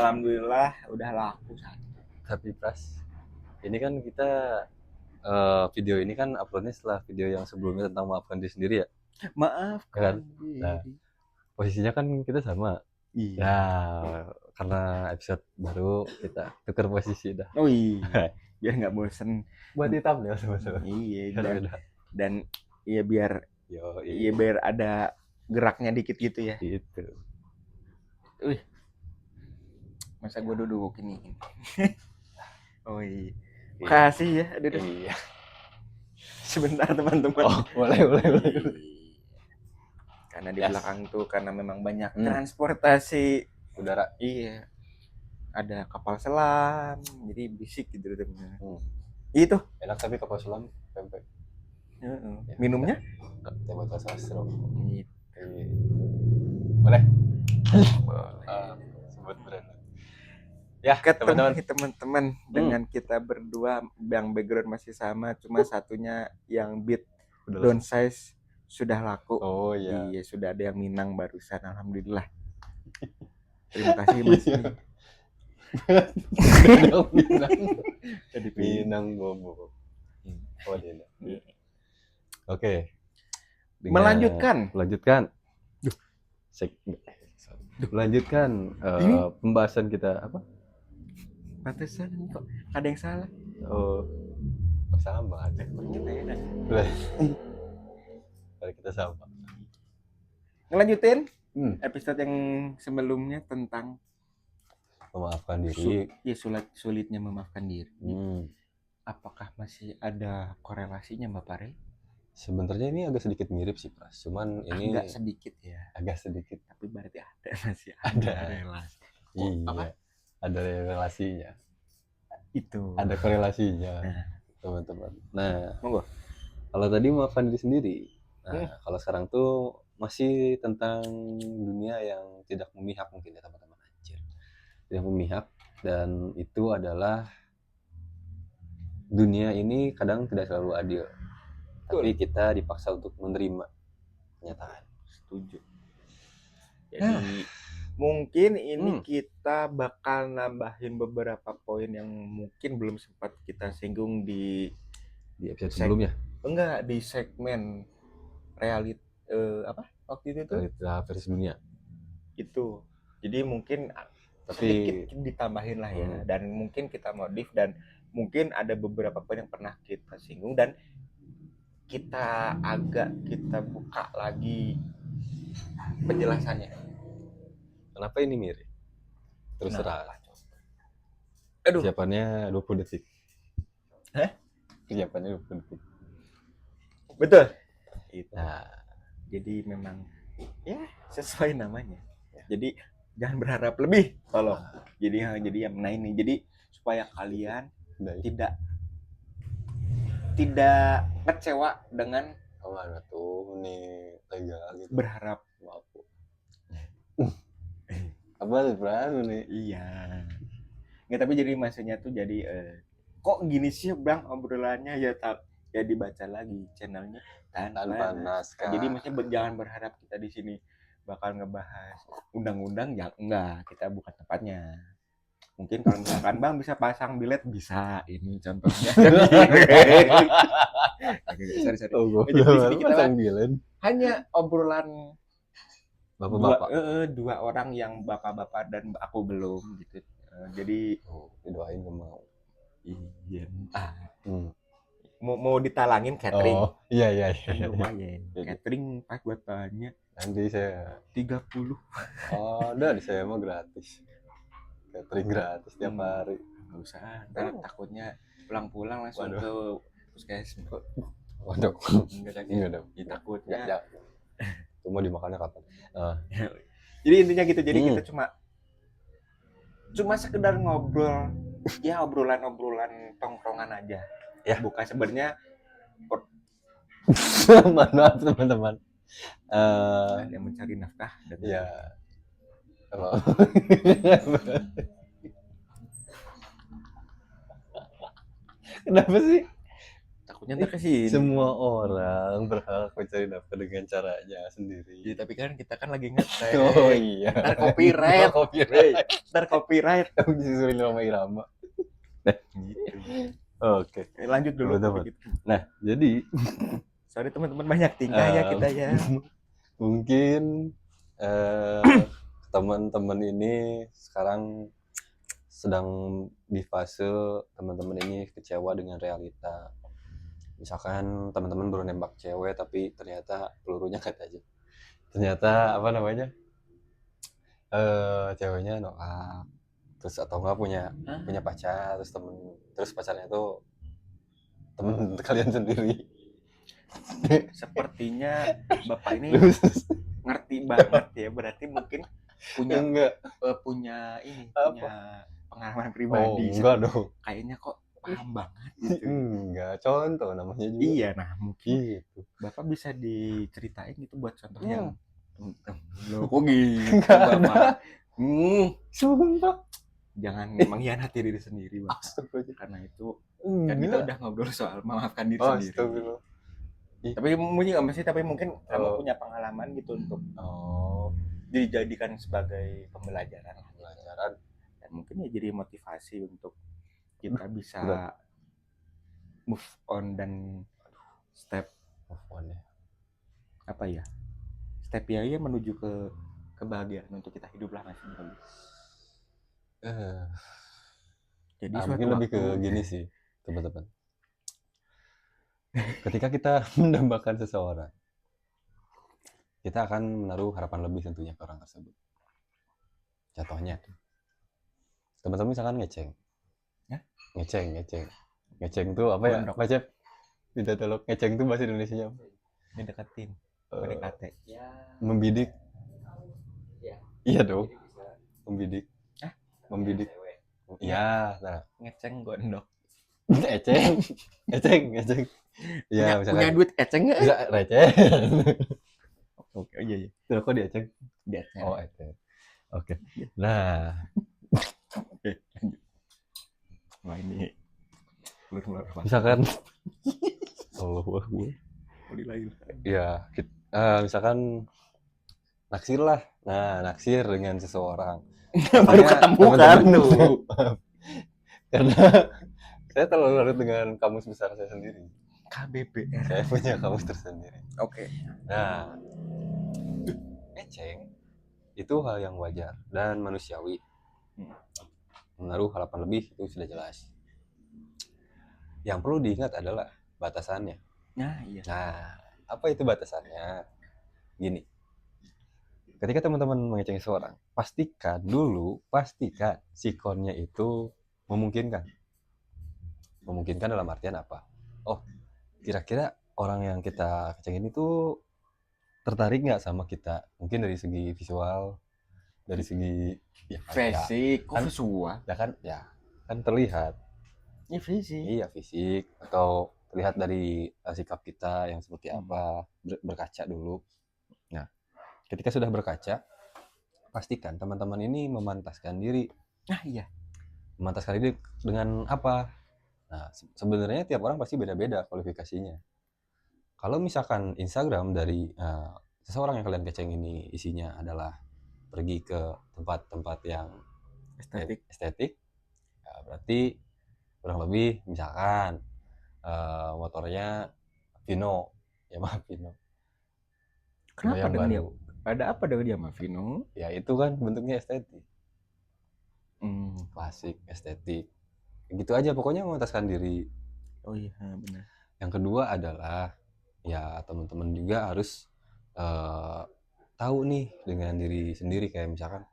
Alhamdulillah udah laku satu. Tapi Pras, ini kan kita video ini kan uploadnya setelah video yang sebelumnya tentang maafkan diri sendiri ya, kan? Maafkan Nah, diri. posisinya kan kita sama. Iya. Nah, karena episode baru kita tukar posisi dah. Oh iya. Biar nggak bosen. Buat hitam ya sama-sama. Iya. Beda-beda. Dan iya biar Iya. biar ada geraknya dikit gitu ya. Itu. Masa gue duduk ini. Oh iya. Makasih ya. Aduh. Iya. Sebentar teman-teman. Oh, boleh. Karena di Yes. belakang tuh karena memang banyak transportasi Udara. Iya. Ada kapal selam, jadi bisik gitu teman. Itu enak tapi kapal selam pempek. Ya, minumnya? Teh botol sastro. Gitu. Boleh. Boleh. Sebut brand. Ya, teman-teman dengan kita berdua yang background masih sama, cuma satunya yang beat downsize sudah laku. Oh iya. Iya, sudah ada yang minang barusan, alhamdulillah. Terima kasih Mas. Minang bobo. Oh dia. Oke. Melanjutkan. Melanjutkan pembahasan kita apa? Pantesan kok ada yang salah. Oh, sama aja. Kita sama. Ngelanjutin episode yang sebelumnya tentang memaafkan diri. Sulitnya memaafkan diri. Apakah masih ada korelasinya Mbak Pare? Sebenarnya ini agak sedikit mirip sih Pras, cuman ini agak sedikit, tapi berarti masih ada relasi. Iya, ada relasinya. Itu. Ada korelasinya, teman-teman. Nah, monggo. Kalau tadi maafkan diri sendiri. Nah, kalau sekarang tuh masih tentang dunia yang tidak memihak mungkin ya teman-teman. Tidak memihak, dan itu adalah dunia ini kadang tidak selalu adil. Tapi kita dipaksa untuk menerima kenyataan. Setuju. Jadi mungkin ini kita bakal nambahin beberapa poin yang mungkin belum sempat kita singgung di episode sebelumnya. Enggak, di segmen reality waktu itu tuh versi dunia. Itu. Jadi mungkin sedikit ditambahin lah ya, dan mungkin kita modif, dan mungkin ada beberapa poin yang pernah kita singgung dan kita buka lagi penjelasannya. Kenapa ini mirip? Terus terang. Persiapannya 20 detik. Persiapannya 20 detik. Betul. Nah, jadi memang ya sesuai namanya. Jadi jangan berharap lebih, tolong. Jadi yang ini jadi supaya kalian tidak kecewa dengan nih legal gitu. Berharap apa tuh nih? Iya. Nggak, tapi jadi maksudnya tuh jadi kok gini sih Bang obrolannya, ya dibaca lagi channelnya tanpa naskah. Jadi maksudnya jangan berharap kita di sini bakal ngebahas undang-undang, ya enggak, kita bukan tempatnya. Mungkin kalau misalkan Bang bisa pasang bilet, bisa, ini contohnya. Sorry. Jadi di sini kita hanya obrolan bapak-bapak. Dua orang yang bapak-bapak dan aku belum gitu. Jadi didoain gak mau. Iya. Mau ditalangin catering. Oh, iya. Lumayan. Catering pas buat banyak. Nanti saya 30. Oh, udah saya mah gratis. Catering gratis tiap hari. Enggak usah. Ntar takutnya pulang-pulang langsung ke puskesmas. Waduh. Enggak ada. Takutnya. Ya. Cuma dimakannya kapan? Jadi intinya gitu. Jadi kita cuma sekedar ngobrol. Ya obrolan tongkrongan aja. Ya, bukan sebenarnya maaf teman-teman. Yang mencari nafkah dan ya. Kenapa sih? takutnya ntar kesini. Semua orang berhak mencari nafkah dengan caranya sendiri. Ya, tapi kan kita kan lagi ngetek. Oh iya. Ntar copyright. Ntar copyright. Disuruhin sama Irama. Gitu. Oke. Lanjut dulu. Gitu. Nah, jadi sorry teman-teman, banyak tingkah ya kita ya. Mungkin teman-teman ini sekarang sedang di fase teman-teman ini kecewa dengan realita. Misalkan teman-teman baru nembak cewek tapi ternyata pelurunya kata aja. Ternyata apa namanya? Ceweknya nolak. Terus atau enggak punya pacar, terus pacarnya tuh temen kalian sendiri. Sepertinya Bapak ini ngerti banget ya, berarti mungkin punya pengalaman pribadi. Enggak dong. Kayaknya kok paham banget gitu. Enggak, contoh namanya juga. Iya, nah mungkin gitu. Bapak bisa diceritain gitu buat contoh yang loh kok gitu Bapak. Sumpah. Jangan mengkhianati diri sendiri, Bapak. Karena itu kan kita udah ngobrol soal memaafkan diri sendiri. Tapi mungkin kamu punya pengalaman gitu untuk dijadikan sebagai pembelajaran. Dan mungkin ya jadi motivasi untuk kita bisa move on dan step move on ya. Apa ya? Step ya menuju ke kebahagiaan untuk kita hiduplah masing-masing. Jadi mungkin lebih ke gini sih, teman-teman. Ketika kita mendambakan seseorang, kita akan menaruh harapan lebih tentunya ke orang tersebut. Contohnya, teman-teman misalkan ngeceng. Ngeceng tuh apa ya? Baca tidak tolong ngeceng tuh bahasa Indonesianya apa? Mendekatin. PDKT. Membidik. Iya dong. Membidik. Membidik. Iya, nah. Ngeceng gondok. Eceng. Ya, punya duit eceng nggak? Bisa receh. Oke, iya. Terus kok dieceng? Dieceng. Oh, eceng. Oke. Nah. Oke. Wah ini keluar misalkan Allahu Akbar. Ya, misalkan naksir lah. Nah, naksir dengan seseorang. Baru ketemu kan tuh. Karena saya terlalu larut dengan kamus besar saya sendiri. KBBR. Saya punya kamus tersendiri. Oke. Nah, eceng itu hal yang wajar dan manusiawi. Menaruh harapan lebih itu sudah jelas. Yang perlu diingat adalah batasannya. Nah, iya. Nah, apa itu batasannya? Gini. Ketika teman-teman mengeceng seseorang, pastikan sikonnya itu memungkinkan. Memungkinkan dalam artian apa? Oh, kira-kira orang yang kita kecengin itu tertarik nggak sama kita? Mungkin dari segi visual, dari segi fisik, kok visual? Ya kan terlihat. Iya fisik. Iya fisik, atau terlihat dari sikap kita yang seperti apa, berkaca dulu. Nah, ketika sudah berkaca, pastikan teman-teman ini memantaskan diri. Nah iya. Memantaskan diri dengan apa? Nah, sebenarnya tiap orang pasti beda-beda kualifikasinya. Kalau misalkan Instagram dari seseorang yang kalian keceng ini isinya adalah pergi ke tempat-tempat yang estetik, ya berarti kurang lebih misalkan motornya Vino, Yamaha Vino. Kenapa dengan dia? Ada apa dengan dia sama Vino? Ya itu kan bentuknya estetik. Klasik, estetik. Gitu aja pokoknya memantaskan diri. Oh iya benar. Yang kedua adalah ya teman-teman juga harus tahu nih dengan diri sendiri, kayak misalkan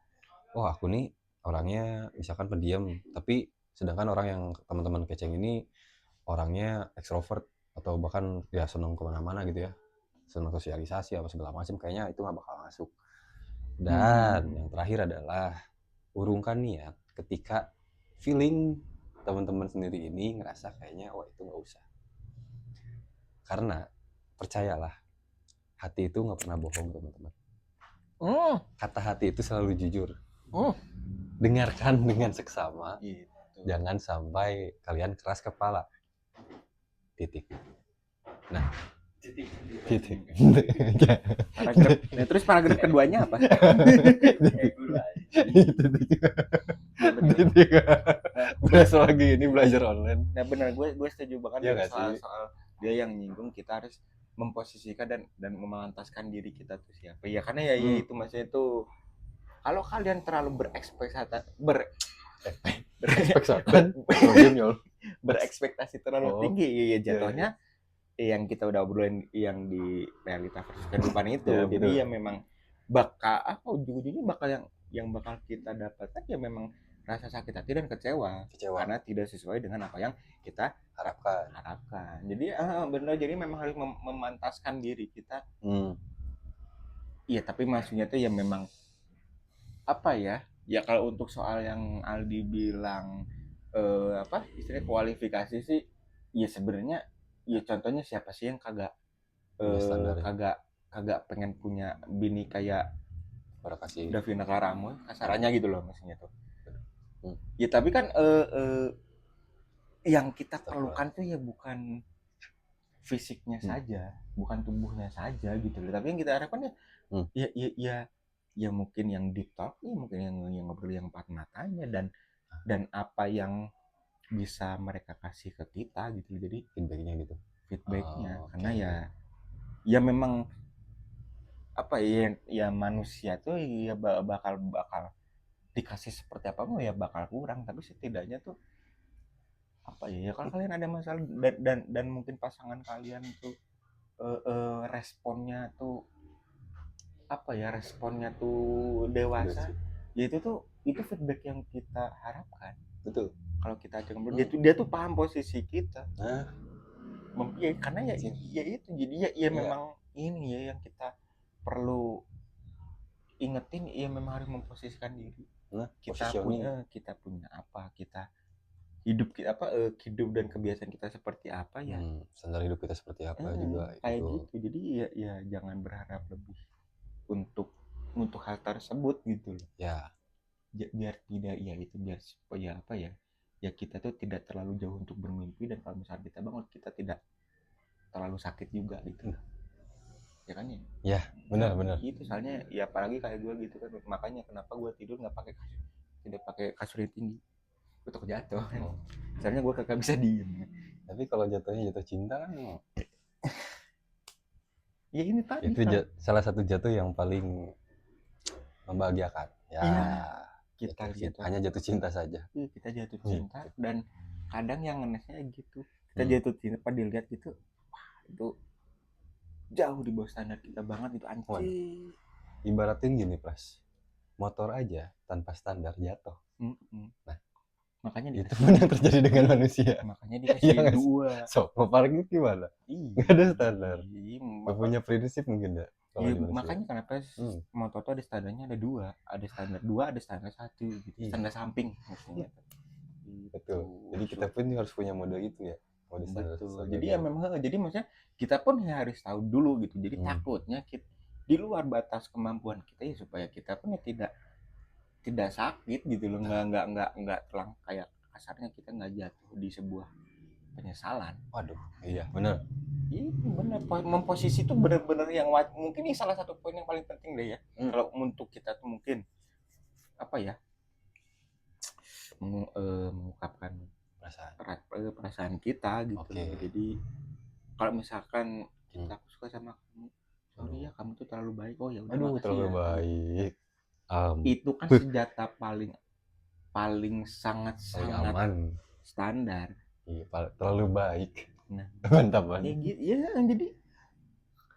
aku nih orangnya misalkan pendiam, tapi sedangkan orang yang teman-teman keceng ini orangnya ekstrovert atau bahkan ya senang kemana-mana gitu ya, senang sosialisasi apa segala macam, kayaknya itu nggak bakal masuk. Dan yang terakhir adalah urungkan niat ketika feeling teman-teman sendiri ini ngerasa kayaknya itu nggak usah. Karena percayalah, hati itu nggak pernah bohong teman-teman. Kata hati itu selalu jujur. Dengarkan dengan seksama gitu. Jangan sampai kalian keras kepala. Titik. Nah, titik. Paragraf. Nah, terus paragraf keduanya apa? Berasa lagi ini belajar online. Nah benar, gue setuju banget ya, soal dia yang nyinggung kita harus memposisikan dan memantaskan diri kita tuh siapa ya, karena ya itu maksudnya itu kalau kalian terlalu berekspektasi terlalu tinggi ya jatuhnya yang kita udah obrolin yang di realita versus kehidupan itu jadi ya memang bakal ujung-ujungnya bakal yang bakal kita dapatkan ya memang rasa sakit hati dan kecewa karena tidak sesuai dengan apa yang kita harapkan. Jadi benar, jadi memang harus memantaskan diri kita. Iya, tapi maksudnya tuh ya memang apa ya? Ya kalau untuk soal yang Aldi bilang istilahnya kualifikasi sih, ya sebenarnya ya contohnya siapa sih yang kagak pengen punya bini kayak Davina Karamo kasarannya gitu loh maksudnya tuh. Ya tapi kan yang kita perlukan tuh ya bukan fisiknya saja, bukan tubuhnya saja gitu loh. Tapi yang kita harapkan ya mungkin yang deep talk, ya mungkin yang ngobrol yang empat matanya dan apa yang bisa mereka kasih ke kita gitu. Jadi feedbacknya karena ya memang apa ya manusia tuh ya bakal dikasih seperti apa ya bakal kurang, tapi setidaknya tuh apa ya kalau kalian ada masalah dan mungkin pasangan kalian tuh responnya tuh dewasa ya itu feedback yang kita harapkan. Betul. Kalau kita ajak ngobrol dia tuh paham posisi kita. Ya karena ya itu jadi ya memang ini ya yang kita perlu ingetin, ya memang harus memposisikan diri. Kita punya apa, kita hidup dan kebiasaan kita seperti apa ya. Standar hidup kita seperti apa juga kayak gitu. Jadi ya jangan berharap lebih untuk hal tersebut gitu loh. Ya. Biar tidak biar supaya apa ya kita tuh tidak terlalu jauh untuk bermimpi, dan kalau misalnya kita bangun kita tidak terlalu sakit juga gitu. Ya kan ya? Ya, benar. Itu soalnya ya apalagi kayak gue gitu kan, makanya kenapa gue tidur tidak pakai kasur yang tinggi, gue takut jatuh. Soalnya gue kagak bisa diem. Tapi kalau jatuhnya jatuh cinta kan ya ini tadi itu salah satu jatuh yang paling membahagiakan ya. Kita hanya jatuh cinta saja. Kita jatuh cinta dan kadang yang ngenesnya gitu kita jatuh cinta pada dilihat gitu, wah itu jauh di bawah standar kita banget, itu anjing. Ibaratin gini Pras, motor aja tanpa standar jatuh. Nah makanya itu pun yang terjadi dengan manusia, makanya dikasih dua. So mau parkir gimana? Nggak ada standar, nggak punya prinsip mungkin ya. Makanya kenapa motor tuh ada standarnya, ada dua, ada standar satu gitu. Standar samping maksudnya. Betul. Jadi kita pun harus punya mode itu ya. Betul. Jadi ya memang jadi maksudnya kita pun ya harus tahu dulu gitu. Jadi takutnya di luar batas kemampuan kita ya, supaya kita pun ya tidak sakit gitu loh. Nggak telang kayak kasarnya kita nggak jatuh di sebuah penyesalan. Waduh, iya benar. Iya benar, memposisi itu benar-benar yang mungkin ini salah satu poin yang paling penting deh ya. Kalau untuk kita tuh mungkin apa ya, mengungkapkan perasaan kita gitu. Jadi kalau misalkan kita suka sama kamu, sorry ya kamu tuh terlalu baik. Oh ya udah, terlalu baik. Itu kan senjata paling sangat aman, standar. Iya, terlalu baik. Nah, mantap banget. Ya, jadi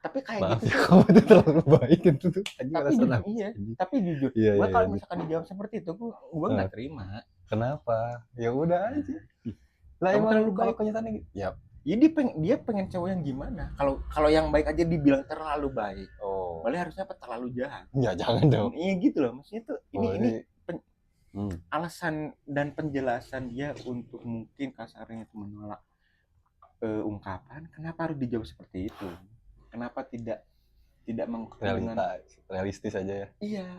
tapi kayak maaf, gitu kamu tuh terlalu baik gitu tuh. Tapi jujur, gue kalau misalkan dijawab seperti itu, gue nggak terima. Kenapa? Ya udah aja. Lah emang terlalu baik kenyataannya gitu. Ya. Dia pengen cowok yang gimana? Kalau yang baik aja dibilang terlalu baik. Malah harusnya terlalu jahat. Ya jangan dong. Iya gitu loh. Maksudnya tuh ini alasan dan penjelasan dia untuk mungkin kasarnya itu menolak ungkapan. Kenapa harus dijawab seperti itu? Kenapa tidak realistis aja ya? Iya.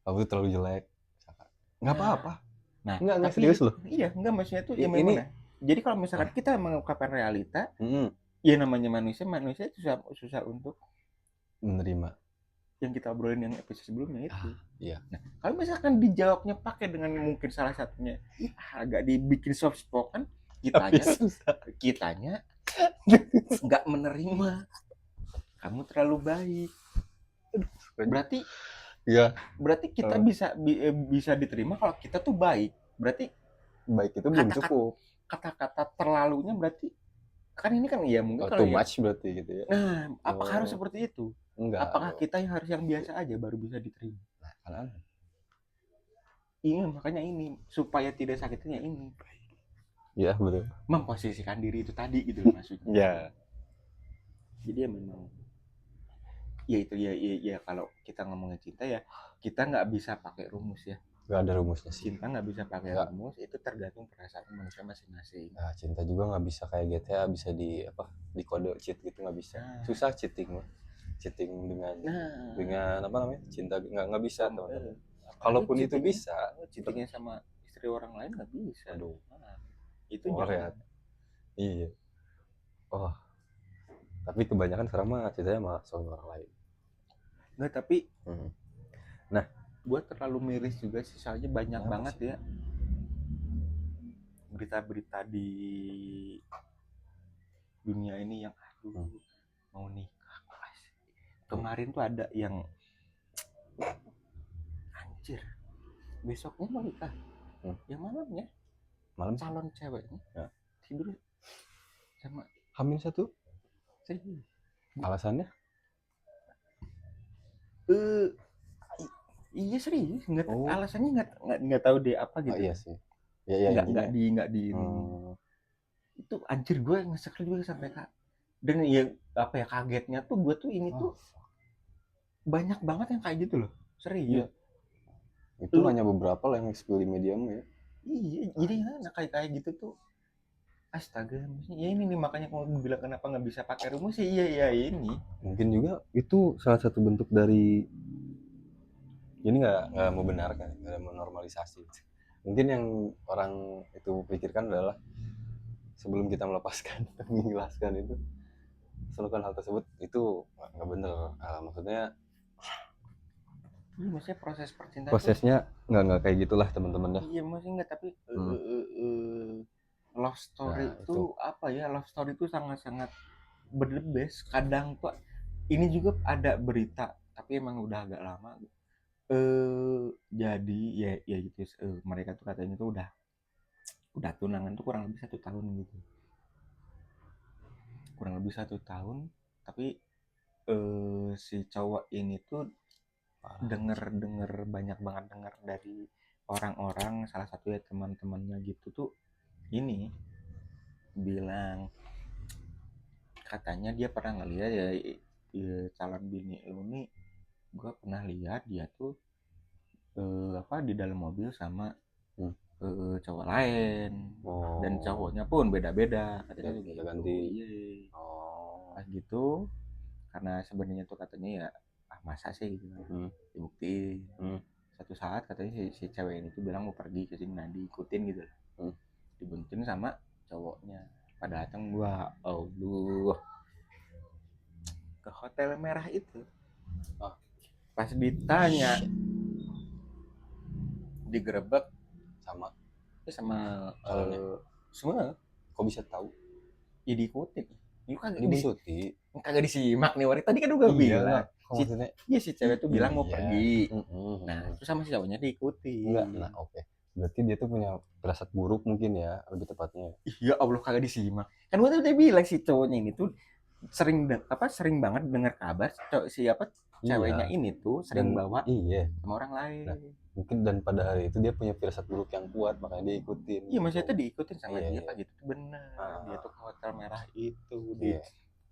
Kamu tuh terlalu jelek. Nggak apa-apa. Nah, nggak serius loh. Iya, nggak maksudnya tuh ya ini. Jadi kalau misalkan kita mengungkapkan realita, ya namanya manusia susah untuk menerima yang kita obrolin yang episode sebelumnya itu. Iya. Nah, kalau misalkan dijawabnya pakai dengan mungkin salah satunya agak dibikin soft spoken, kitanya nggak menerima. Kamu terlalu baik. Berarti ya. Berarti kita bisa diterima kalau kita tuh baik. Berarti baik itu belum cukup. Kata-kata terlalunya berarti kan ini kan ya mungkin kalau too much berarti gitu ya. Nah, apakah harus seperti itu? Enggak. Apakah kita yang harus yang biasa aja baru bisa diterima? Nah, kan iya, makanya ini supaya tidak sakitnya ini. Ya, betul. Memposisikan diri itu tadi gitu maksudnya. Ya. Jadi ya memang ya itu ya kalau kita ngomongin cinta ya kita nggak bisa pakai rumus ya. Nggak ada rumusnya sih. Cinta nggak bisa pakai rumus, itu tergantung perasaan manusia masing-masing. Nah, cinta juga nggak bisa kayak GTA bisa di kode cheat gitu, nggak bisa. Susah cheating mah. Cheating dengan apa namanya? Cinta nggak bisa teman-teman. Kalaupun itu bisa, cheatingnya sama istri orang lain nggak bisa. Aduh. Itu jangan. Iya. Oh. Tapi kebanyakan sekarang mah ceritanya sama suami orang lain. Nggak, tapi nah, gue terlalu miris juga sih, soalnya banyak banget sih? Ya berita-berita di dunia ini yang mau nikah. Kemarin tuh ada yang anjir besoknya mau nikah, yang malam calon ceweknya tidur sama hamil 1. Alasannya? Iya serius, alasannya nggak tahu deh apa gitu. Iya sih. Ya, nggak di itu anjir, gue ngesekel juga sampai dan ya apa ya kagetnya tuh gue tuh ini tuh banyak banget yang kayak gitu loh, serius. Itu hanya beberapa lah yang spill di media ya. Iya, jadi kayak gitu tuh astaga, ya ini nih makanya kamu bilang kenapa nggak bisa pakai rumus sih. Iya ini mungkin juga itu salah satu bentuk dari ini nggak membenarkan, nggak menormalisasi. Mungkin yang orang itu pikirkan adalah sebelum kita melepaskan dan mengikhlaskan itu melakukan hal tersebut itu nggak bener. Maksudnya proses percintaan prosesnya nggak kayak gitulah teman-teman ya. Iya maksudnya nggak, tapi love story itu apa ya, love story itu sangat-sangat berbes. Kadang tuh ini juga ada berita tapi emang udah agak lama. Jadi ya gitu, mereka tuh katanya tuh udah tunangan tuh kurang lebih 1 tahun gitu, tapi si cowok ini tuh denger banyak banget denger dari orang-orang, salah satu ya teman-temannya gitu tuh ini bilang katanya dia pernah ngeliat ya calon bini lu nih, gue pernah lihat dia tuh di dalam mobil sama cowok lain. Dan cowoknya pun beda-beda katanya gitu. Ganti. Gitu, karena sebenarnya tuh katanya ya masa sih gitu dibuktiin. Satu saat katanya si cewek ini tuh bilang mau pergi ke sini, nah diikutin gitu dibuntutin sama cowoknya. Pada datang gua ke hotel merah itu. Pas ditanya digerebek sama semua. Kok bisa tahu? Ya diikutin. Lu kagak disimak nih wanita tadi kan udah bilang. Si cewek tuh bilang mau pergi. Nah, terus sama si cowoknya diikuti. Nah, oke. Berarti dia tuh punya firasat buruk mungkin ya, lebih tepatnya. Ya Allah, kagak disimak. Kan gua tuh udah bilang si cowoknya ini tuh sering banget dengar kabar ceweknya ini tuh sering bawa sama orang lain. Nah, mungkin dan pada hari itu dia punya firasat buruk yang kuat, makanya dia ikutin. Iya, maksudnya tuh diikutin sama dia Pak gitu. Benar. Dia tuh ke hotel merah itu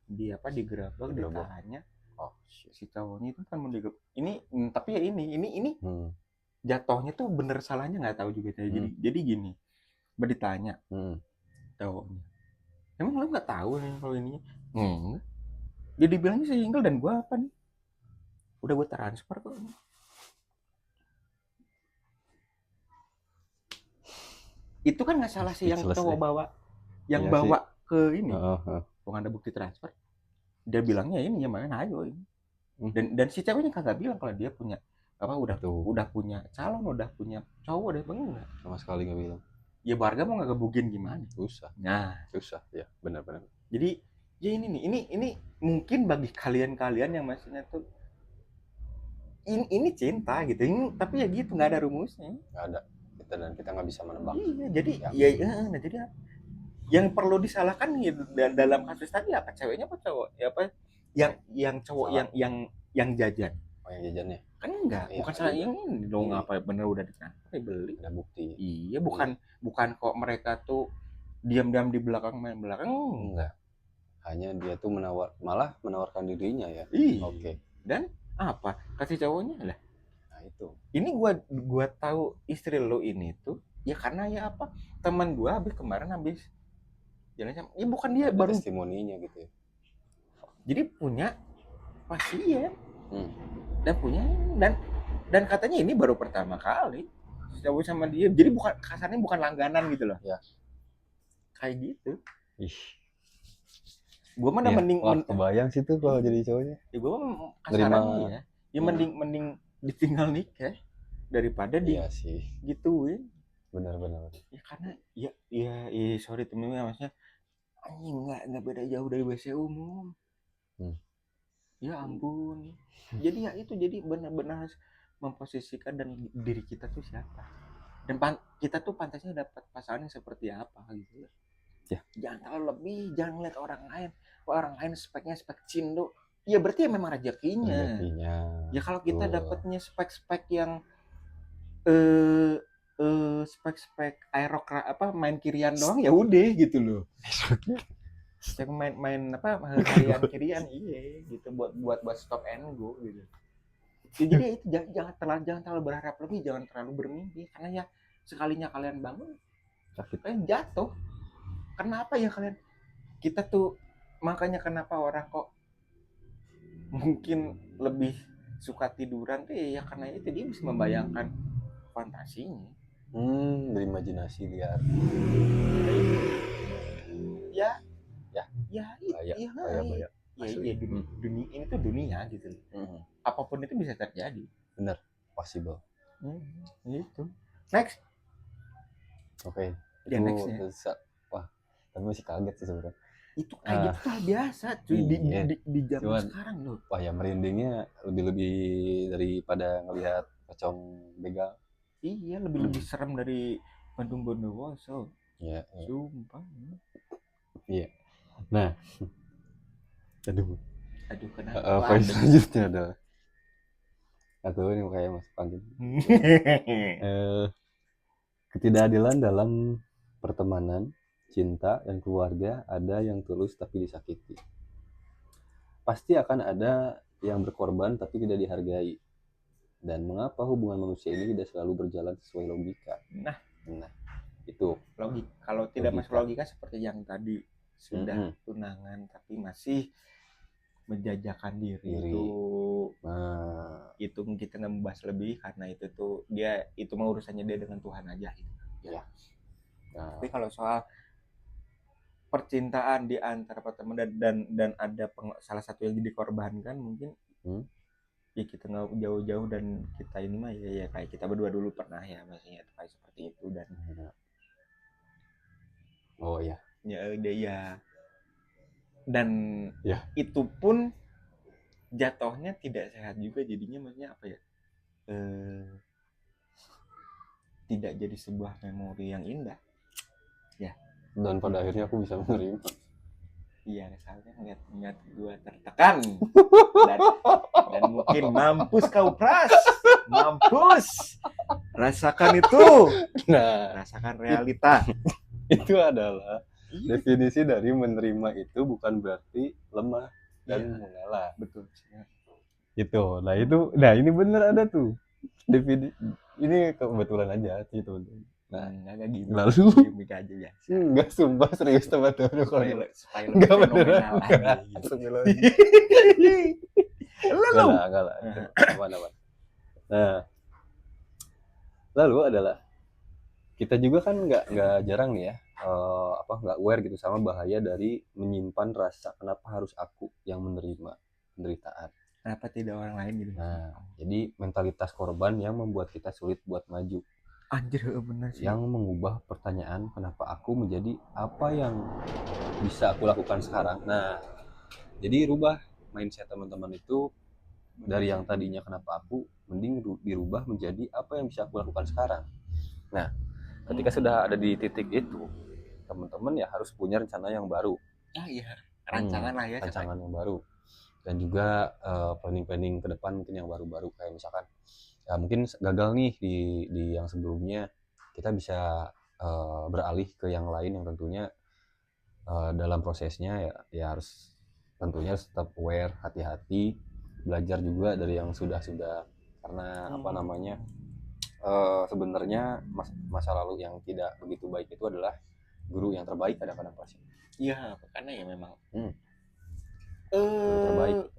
digerebek, ditanya. Si cowoknya itu kan mau digerebek. Ini tapi ya ini jatuhnya tuh bener salahnya nggak tahu juga. Jadi gini, ditanya cowoknya, emang lo nggak tahu nih kalau ini? Jadi bilangnya single dan gue apa nih? Udah gue transfer kok. Itu kan nggak salah sih yang cowok bawa, bawa ke ini. kok ada bukti transfer, dia bilangnya ini ya mana ayo ini. Dan si ceweknya kagak bilang kalau dia punya udah punya calon, udah punya cowok, udah enggak sama sekali nggak bilang. Ya warga mau ngegebugin gimana? Susah ya, benar-benar. Jadi ya ini mungkin bagi kalian yang maksudnya tuh ini cinta gitu, ini tapi ya gitu nggak ada rumusnya. Nggak ada, kita nggak bisa menebak. Iya, jadi jadi yang perlu disalahkan gitu dalam kasus tadi apa, ceweknya apa cowok? Ya apa yang cowok salah. yang jajan. Oh, yang jajannya? Kan enggak, bukan salah yang ini dong, apa bener udah ditransfer beli. Ada bukti. Iya, bukan kok mereka tuh diam-diam di belakang main belakang. Enggak. Hanya dia tuh malah menawarkan dirinya ya. Iya. Oke. Dan apa? Kasih cowoknya lah. Nah, itu. Ini gua tahu istri lo ini tuh ya karena ya apa? Teman gua kemarin habis jalan sama, ya bukan dia ada baru testimoninya gitu ya. Jadi punya pasien. Dan punya dan katanya ini baru pertama kali jauh sama dia, jadi kasarnya bukan langganan gitu loh ya, kayak gitu. Gue mah mending kebayang sih tuh kalau jadi cowoknya ya, gue kasarannya ya mending ditinggal nikah daripada iya sih gituin. Benar ya karena ya sorry temen-temen, maksudnya anjing nggak beda jauh dari WC umum. Ya ampun. Jadi ya itu, jadi benar-benar memposisikan dan diri kita tuh siapa, dan kita tuh pantasnya dapat pasangan yang seperti apa gitu ya. Jangan terlalu lebih, jangan lihat orang lain speknya spek cindo, ya berarti ya memang rezekinya. Ya kalau kita dapatnya spek yang spek aerok apa main kirian doang ya udah gitu loh. Yang main apa kirian iya gitu buat stop and go gitu. Ya, jadi itu jangan terlalu berharap lebih, jangan terlalu bermimpi, karena ya sekalinya kalian bangun kalian jatuh. Kenapa ya kalian, kita tuh makanya kenapa orang kok mungkin lebih suka tiduran tuh ya karena itu dia bisa membayangkan fantasinya. Berimajinasi liar. Ya dunia ini tuh dunia gitu. Apapun itu bisa terjadi. Benar, possible. Gitu. Next. Oke. Ya nextnya. Wah, tapi masih kaget sih sebenarnya. Itu kayak gitu hal biasa cuy di zaman sekarang loh. Wah ya merindingnya lebih daripada ngelihat pocong begal. Iya, lebih serem dari Bandung Bondowoso. Iya. Sumpah. Iya. Nah, aduh kenapa? Apa selanjutnya adalah atau ini kayak Mas Panji. Ketidakadilan dalam pertemanan, cinta, dan keluarga. Ada yang tulus tapi disakiti. Pasti akan ada yang berkorban tapi tidak dihargai. Dan mengapa hubungan manusia ini tidak selalu berjalan sesuai logika? Nah, itu logika. Kalau tidak masuk logika seperti yang tadi sudah tunangan tapi masih menjajakan diri. Itu kita nggak membahas lebih karena itu tuh dia itu mau urusannya dia dengan Tuhan aja gitu. Ya. Tapi kalau soal percintaan di antara teman dan ada salah satu yang dikorbankan mungkin ya kita nggak jauh-jauh, dan kita ini mah ya kayak kita berdua dulu pernah ya maksudnya kayak seperti itu. Dan dan itu pun jatuhnya tidak sehat juga jadinya, maksudnya apa ya, tidak jadi sebuah memori yang indah ya. Dan pada akhirnya aku bisa menerima. Iya, soalnya ngeliat gue tertekan dan mungkin mampus kau Pras, mampus rasakan itu. Rasakan realita. Itu adalah definisi dari menerima itu bukan berarti lemah dan mengalah. Betul. Itu. Nah ini bener ada tuh. Definisi ini kebetulan aja sih itu. Nah, enggak gitu. Lalu gimmick aja ya. Enggak, sumpah serius teman-teman kalau enggak beneran. Enggak lah. Aman. Nah, lalu adalah kita juga kan nggak jarang nih ya nggak aware gitu sama bahaya dari menyimpan rasa kenapa harus aku yang menerima penderitaan. Kenapa tidak orang lain gitu? Nah, jadi mentalitas korban yang membuat kita sulit buat maju. Anjir, bener sih. Yang mengubah pertanyaan kenapa aku menjadi apa yang bisa aku lakukan sekarang. Nah, jadi rubah mindset teman-teman itu dari yang tadinya kenapa aku, mending dirubah menjadi apa yang bisa aku lakukan sekarang. Nah, ketika sudah ada di titik itu, teman-teman ya harus punya rencana yang baru. Iya, rancangan lah ya. Rancangan yang baru. Dan juga planning-planning ke depan mungkin yang baru-baru, kayak misalkan ya mungkin gagal nih di yang sebelumnya, kita bisa beralih ke yang lain yang tentunya dalam prosesnya ya harus tentunya tetap aware, hati-hati, belajar juga dari yang sudah karena apa namanya sebenarnya masa lalu yang tidak begitu baik itu adalah guru yang terbaik kadang-kadang pasti. Iya, karena ya memang terbaik.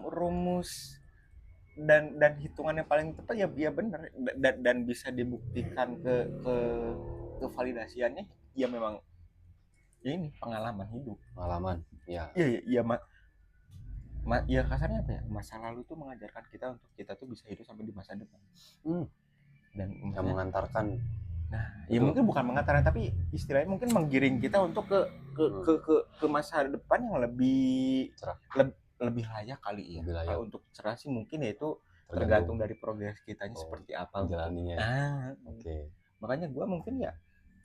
Rumus dan hitungan yang paling tepat ya benar, dan bisa dibuktikan ke validasiannya ya memang ya ini pengalaman hidup. Ya Ya kasarnya apa ya, masa lalu itu mengajarkan kita untuk kita tuh bisa hidup sampai di masa depan. Dan yang mengantarkan, nah ya mungkin bukan mengantarkan, tapi istilahnya mungkin menggiring kita untuk ke masa depan yang lebih cerah, lebih layak kali ya. Kalau untuk cerah sih mungkin ya itu tergantung dari progres kitanya seperti apa menjalaninya. Oke. Makanya gue mungkin ya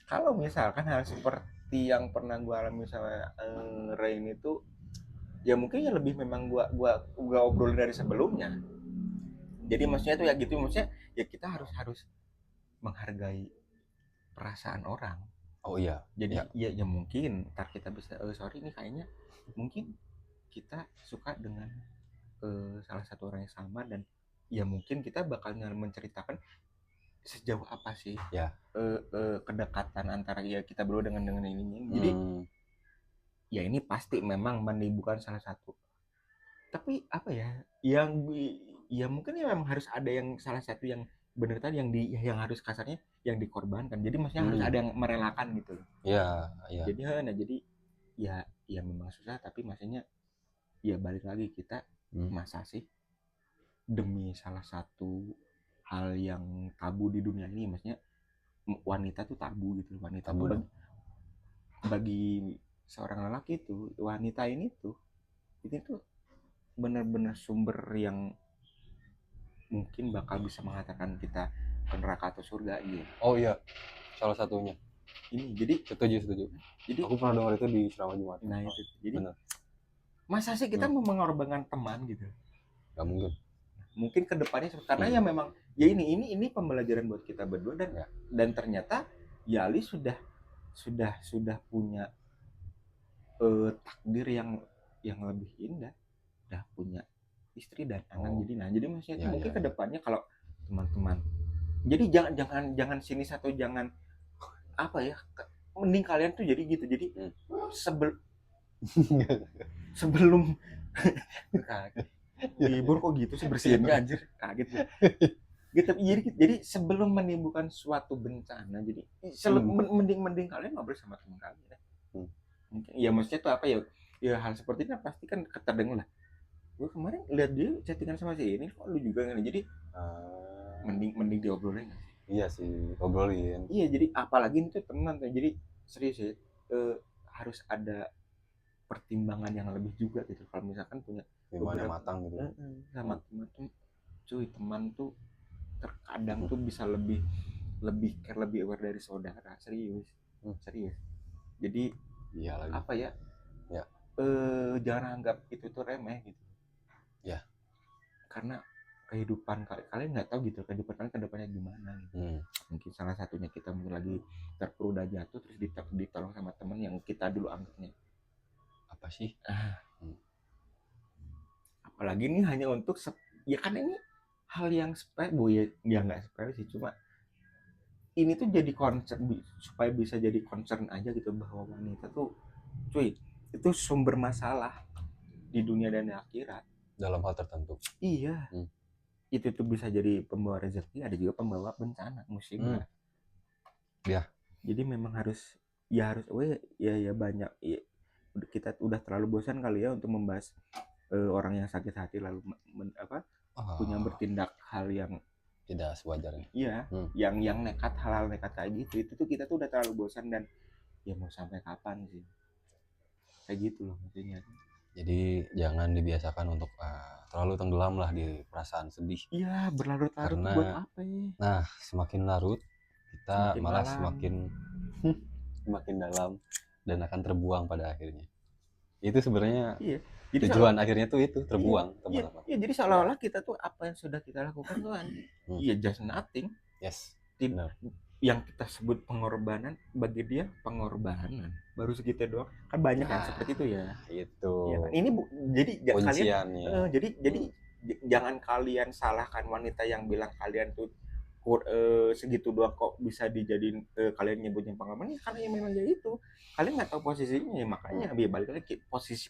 kalau misalkan hal seperti yang pernah gue alami misalnya Rain itu, ya mungkin ya lebih memang gua obrolin dari sebelumnya. Jadi maksudnya tuh ya gitu, maksudnya ya kita harus menghargai perasaan orang. Oh iya. Jadi ya mungkin ntar kita bisa sorry nih kayaknya mungkin kita suka dengan salah satu orang yang sama, dan ya mungkin kita bakal menceritakan sejauh apa sih kedekatan antara ya kita berdua dengan ini. Jadi ya ini pasti memang menimbulkan salah satu, tapi apa ya yang ya mungkin ya memang harus ada yang salah satu yang benar tadi yang harus kasarnya yang dikorbankan. Jadi maksudnya harus ada yang merelakan gitu loh. Iya. Jadi ya memang susah, tapi maksudnya ya balik lagi kita masa sih demi salah satu hal yang tabu di dunia ini, maksudnya wanita tuh tabu gitu. Wanita tabu tuh bagi seorang lelaki tuh, wanita ini tuh benar-benar sumber yang mungkin bakal bisa mengatakan kita ke neraka atau surga gitu. Oh iya, salah satunya. Ini jadi setuju. Jadi aku pernah dengar itu di ceramah Jumat. Nah itu jadi bener. Masa sih kita mau mengorbankan teman gitu? Gak mungkin. Mungkin kedepannya karena ya memang ya ini pembelajaran buat kita berdua, dan ternyata ya Ali sudah punya takdir yang lebih indah, udah punya istri dan anak. Jadi maksudnya mungkin kedepannya kalau teman-teman, jadi jangan sinis atau jangan apa ya, mending kalian tuh jadi gitu. Jadi sebelum libur kok gitu sih bersihinnya anjir, kaget gitu. Jadi sebelum menimbulkan suatu bencana, jadi mending kalian ngobrol sama teman kalian ya. Ya maksudnya tuh apa ya hal seperti ini pasti kan keterdengar lah. Gue kemarin lihat dia chattingan sama si ini, kok lu juga kan? Jadi mending diobrolin. Iya sih, obrolin. Iya, jadi apalagi itu teman tuh. Jadi serius ya, harus ada pertimbangan yang lebih juga gitu. Kalau misalkan punya beberapa matang gitu. Sama teman tuh, cuy, teman tuh terkadang tuh bisa lebih care, lebih aware dari saudara. Serius. Jadi apa ya? Jangan anggap itu tuh remeh gitu. Ya. Karena kehidupan kalian nggak tahu gitu, kehidupan kalian ke depannya gimana gitu. Mungkin salah satunya kita mungkin lagi terpuruk udah jatuh, terus ditolong sama teman yang kita dulu anggapnya apa sih, apalagi ini hanya untuk ya kan ini hal yang sepele ya nggak sepele sih, cuma ini tuh jadi concern supaya bisa jadi concern aja gitu, bahwa wanita tuh cuy itu sumber masalah di dunia dan di akhirat dalam hal tertentu. Iya. Itu tuh bisa jadi pembawa rezeki, ada juga pembawa bencana, musibah. Ya. Jadi memang harus ya harus ya banyak ya, kita udah terlalu bosan kali ya untuk membahas orang yang sakit hati lalu punya bertindak hal yang tidak sewajarnya. Iya, yang nekat, hal-hal nekat kayak gitu. Itu tuh kita tuh udah terlalu bosan dan ya mau sampai kapan sih? Kayak gitu loh maksudnya. Jadi jangan dibiasakan untuk terlalu tenggelam lah di perasaan sedih. Iya, berlarut-larut tuh buat apa ya? Nah, semakin larut kita Semakin malah malam. semakin dalam dan akan terbuang pada akhirnya. Itu sebenarnya Iya. Jadi tujuan akhirnya tuh itu terbuang, teman-teman. Iya, jadi seolah-olah kita tuh apa yang sudah kita lakukan tuh kan, iya just nothing. Yes. Benar. Yang kita sebut pengorbanan bagi dia pengorbanan. Baru segitu doang. Kan banyak yang seperti itu ya. Itu. Ya kan? Ini jadi kalian jadi jangan kalian salahkan wanita yang bilang kalian tuh segitu doang kok bisa dijadiin kalian nyebutnya pengorbanan karena ya memang jadi itu kalian nggak tahu posisinya ya makanya balik lagi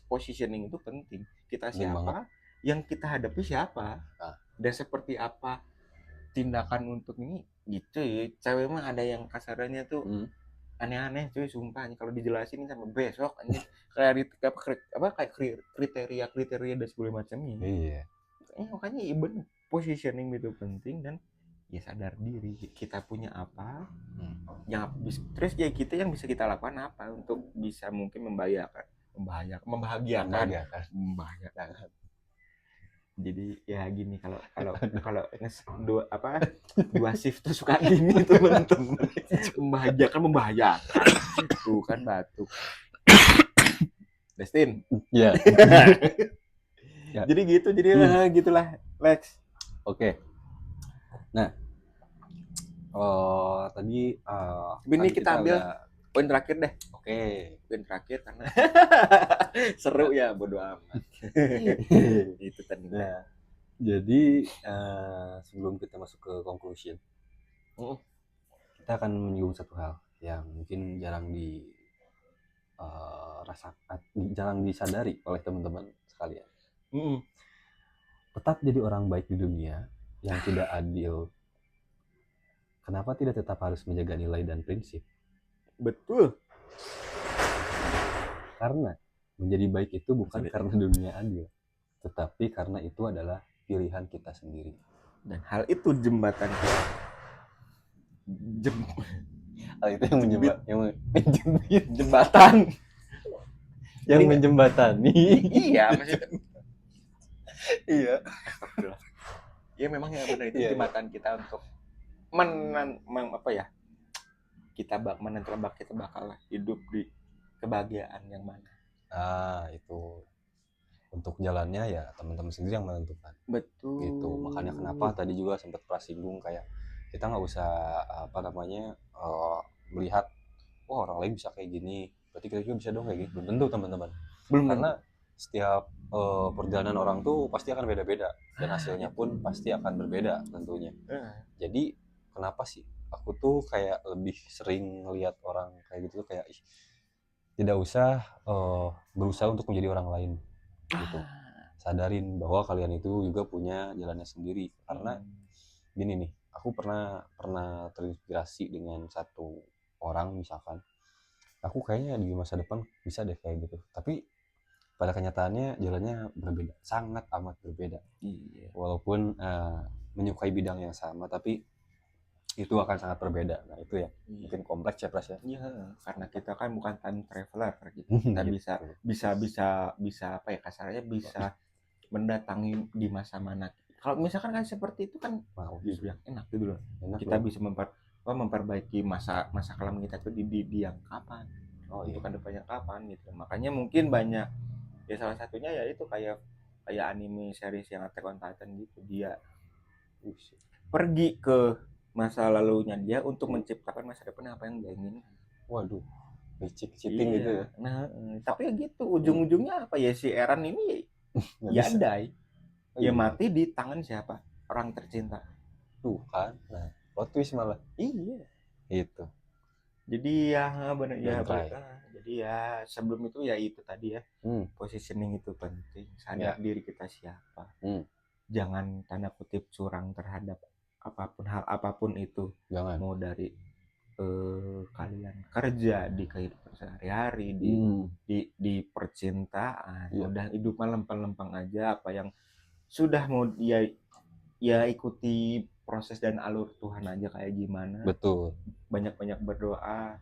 positioning itu penting kita siapa yang kita hadapi siapa dan seperti apa tindakan untuk ini gitu ya cewek mah ada yang kasarannya tuh aneh-aneh cuy sumpah kalau dijelasin sampai besok ini kayak kriteria dan segala macamnya iya makanya even positioning itu penting dan ya sadar diri kita punya apa yang terus ya kita yang bisa kita lakukan apa untuk bisa mungkin membahagiakan jadi ya gini kalau dua shift tuh suka gini teman-teman membahagiakan tuh kan batuk Destin ya jadi gitu gitulah Lex. Oke. Nah, tadi ini kita ambil poin terakhir deh. Oke. Poin terakhir karena seru ya bodo amat. Itu tadi. Nah, jadi sebelum kita masuk ke conclusion, kita akan menyinggung satu hal yang mungkin jarang jarang disadari oleh teman-teman sekalian. Tetap jadi orang baik di dunia yang tidak adil. Kenapa tidak tetap harus menjaga nilai dan prinsip? Betul. Karena menjadi baik itu bukan karena dunia adil, tetapi karena itu adalah pilihan kita sendiri. Dan hal itu jembatan kita. Hal itu yang jembatan. Yang menjembatani. Iya, maksudnya. Iya. Ya memang ya benar itu jembatan kita untuk kita menentukan kita bakal hidup di kebahagiaan yang mana. Itu untuk jalannya ya teman-teman sendiri yang menentukan. Betul. Gitu. Makanya kenapa tadi juga sempat prasinggung kayak kita nggak usah melihat orang lain bisa kayak gini, berarti kita juga bisa dong kayak gini. Belum tentu teman-teman. Karena setiap perjalanan orang tuh pasti akan beda-beda dan hasilnya pun pasti akan berbeda tentunya. Jadi kenapa sih aku tuh kayak lebih sering ngelihat orang kayak gitu kayak tidak usah berusaha untuk menjadi orang lain gitu. Sadarin bahwa kalian itu juga punya jalannya sendiri. Karena gini nih, aku pernah terinspirasi dengan satu orang misalkan. Aku kayaknya di masa depan bisa deh kayak gitu. Tapi pada kenyataannya jalannya berbeda, sangat amat berbeda. Walaupun menyukai bidang yang sama, tapi itu akan sangat berbeda. Nah itu ya mungkin kompleks ya Pras ya. Iya, karena kita kan bukan time traveler gitu. Kita bisa apa ya kasarnya bisa mendatangi di masa mana. Kalau misalkan kan seperti itu kan bilang enak gitu loh. Kita bisa memperbaiki masa kelam kita tuh di yang kapan. Itu kan depannya kapan gitu. Makanya mungkin banyak ya salah satunya ya itu kayak anime series yang Attack on Titan gitu dia pergi ke masa lalunya dia untuk menciptakan masa depan apa yang dia inginkan. Waduh, cheating gitu ya. Nah, tapi ya gitu ujung-ujungnya apa ya si Eren ini ya andai ya mati di tangan siapa? Orang tercinta. Tuh kan. Nah, plot twist malah. Iya. Itu. Jadi ya benar ya. Jadi ya sebelum itu ya itu tadi ya. Positioning itu penting. Sadar diri kita siapa. Jangan tanda kutip curang terhadap hal apapun itu. Jangan. Mau dari kalian kerja di kehidupan sehari-hari, di percintaan, udah hidup lempeng-lempeng aja, apa yang sudah mau ya ikuti proses dan alur Tuhan aja kayak gimana. Betul. Banyak-banyak berdoa,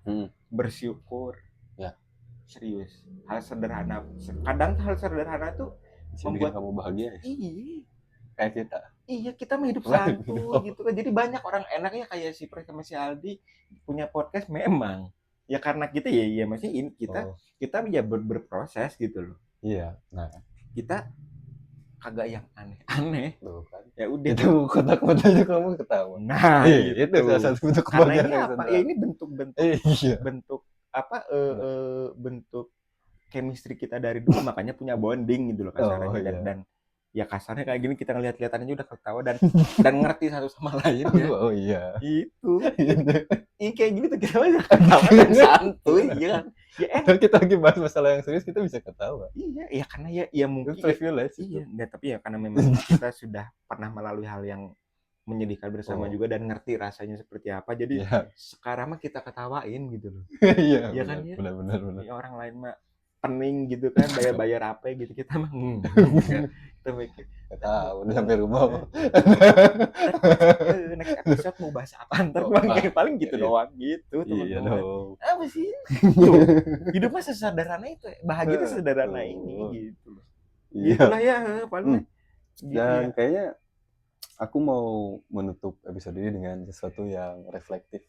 bersyukur. Ya. Serius. Hal sederhana. Kadang hal sederhana tuh membuat kamu bahagia. Iya. Kayak kita. Iya, kita mah hidup santuy gitu kan. Jadi banyak orang enaknya kayak si Pre sama si Aldi punya podcast memang. Ya karena kita ya maksudnya ini kita ya berproses gitu loh. Iya. Nah, kita kagak yang aneh-aneh. Tuh kan. Ya udah itu kotak-kotaknya kamu ketawa. Nah, itu salah satu bentuk kebahagiaan. Karena ini apa? Ya ini bentuk bentuk chemistry kita dari dulu, makanya punya bonding gitu loh kasarnya. Dan ya kasarnya kayak gini kita ngeliat-liatan aja udah ketawa dan ngerti satu sama lain ya. Oh iya. Itu. Ini kayak gini tuh kita aja ketawa dan santuy ya kan. Ya kita lagi bahas masalah yang serius kita bisa ketawa. Iya, ya karena ya mungkin privilege. Iya, enggak, tapi ya karena memang kita sudah pernah melalui hal yang menyedihkan bersama juga dan ngerti rasanya seperti apa. Jadi sekarang mah kita ketawain gitu loh. Iya, ya kan ya. Benar. Ya, orang lain mah pening gitu kan, bayar apa gitu, kita mah kita mikir udah sampai rumah. Next episode mau bahas apa ntar paling gitu doang gitu teman-teman. Iya dong. Apa sih? Hidup mah sesederhana itu, bahagia itu sederhana ini gitu. Itulah ya paling. Dan kayaknya aku mau menutup episode ini dengan sesuatu yang reflektif.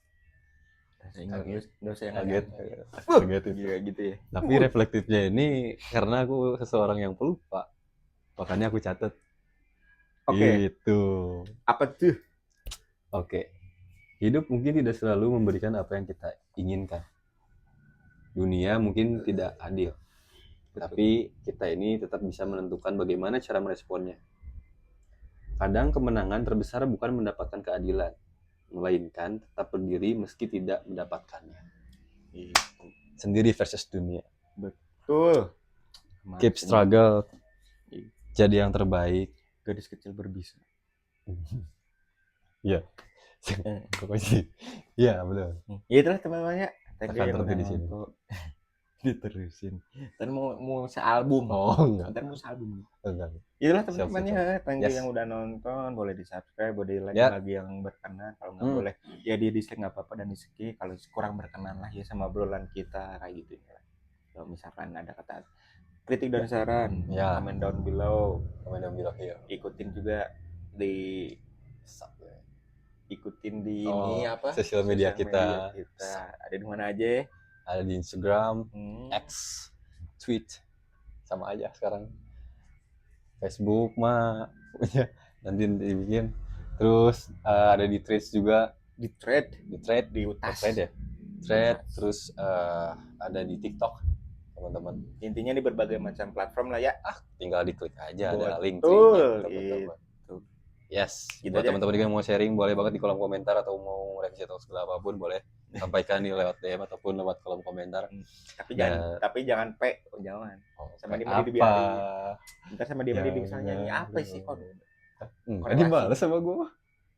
Kaget itu gitu ya. Tapi reflektifnya ini karena aku seseorang yang pelupa, makanya aku catat. Gitu. Apa tuh? Hidup mungkin tidak selalu memberikan apa yang kita inginkan. Dunia mungkin tidak adil. Tapi kita ini tetap bisa menentukan bagaimana cara meresponnya. Kadang kemenangan terbesar bukan mendapatkan keadilan, melainkan tetap berdiri meski tidak mendapatkannya. Sendiri versus dunia. Betul. Keep struggle. Jadi yang terbaik. Gadis kecil berbisa. Iya. Pokoknya. Iya, betul. Ya itulah teman-temannya. Akan terus di sini. Diterusin. Ntar mau sealbum. Enggak. Ntar mau sealbum. Enggak. Itulah teman-temannya. Thank you yang udah nonton. Boleh di-subscribe, boleh di-like bagi yang berkenan. Kalau nggak boleh, ya di dislike nggak apa-apa dan di-skip. Kalau kurang berkenan lah ya sama obrolan kita kayak gitu ya. Kalau misalkan ada kata kritik dan saran, comment down below. Ikutin juga ikutin di ini apa? Sosial media kita. Ada di mana aja? Ada di Instagram, X, Tweet, sama aja sekarang. Facebook mah nanti dibikin. Terus ada di Threads juga. Di UTAS. Terus ada di TikTok, teman-teman. Intinya di berbagai macam platform lah ya. Tinggal diklik aja, ada link. Teman-teman. Yes, buat teman-teman yang mau sharing boleh banget di kolom komentar atau mau revisi atau segala apapun boleh sampaikan di lewat DM ataupun lewat kolom komentar. Tapi jangan jangan. Sama dia dibiarin. Ntar sama dia misalnya ini apa sih kok? Enggak dibalas sama gua.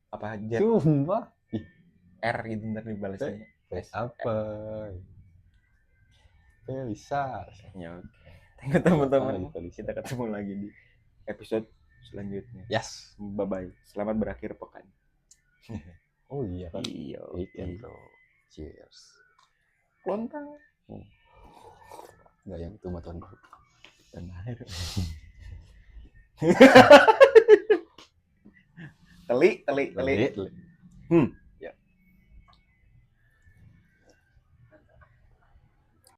Apa aja? Sumpah. R gitu ntar dibalasnya. Apa? Bisa. Ya oke. Thank you teman-teman. Kita ketemu lagi di episode selanjutnya. Yes. Bye-bye. Selamat berakhir pekan. Oh iya kan? Iya. Bro. Cheers. Lontang. Enggak yang itu mah Tuhan baru. Dan air. Teli.